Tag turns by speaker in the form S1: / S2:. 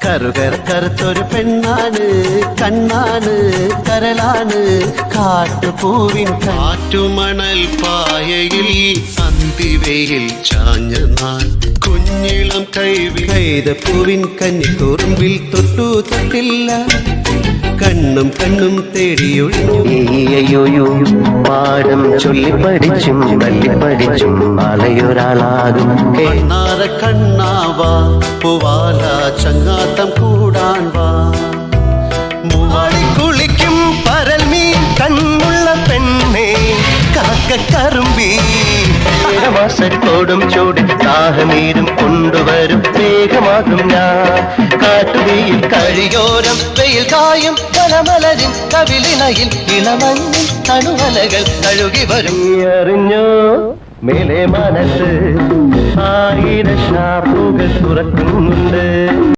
S1: കറുകറുത്തൊരു പെണ്ണാണ്, കണ്ണാണ്, കരളാണ്, കാട്ടുപൂവിൻ കാറ്റുമണൽ പായയിൽ അന്തിവയിൽ ചാഞ്ഞ നാൾ കുഞ്ഞിളം കൈത പൂവിൻ കന്നിക്കുറുമ്പിൽ തൊട്ടു തൊട്ടില്ല, കണ്ണും കണ്ണും തേടിയൊഴിഞ്ഞു.
S2: പാഠം ചൊല്ലിപ്പടിച്ചും തല്ലിപ്പടിച്ചും മലയൊരാളാകും.
S1: കണ്ണാറ കണ്ണാവാ പൂവാല ചങ്ങാത്തം കൂടാൻ വാ.
S2: കുളിക്കും പരൽമീൻ കണ്ണുള്ള പെണ്ണേ കാക്കക്കറുമ്പി, മാസത്തോടും ചൂടിൽ ദാഹനീരും കൊണ്ടുവരും മേഘമാകും ഞാൻ. കാട്ടുതീയിൽ കഴിയോരം വെയിൽ കായും കലമലരിൻ കവിളിനയിൽ ഇളമഞ്ഞിൽ തണുവലകൾ കഴുകി വരും. അറിഞ്ഞോ മേലെ മനസ്സ് ആയിരം ഷാപ്പുകൾ തുറക്കുന്നുണ്ട്.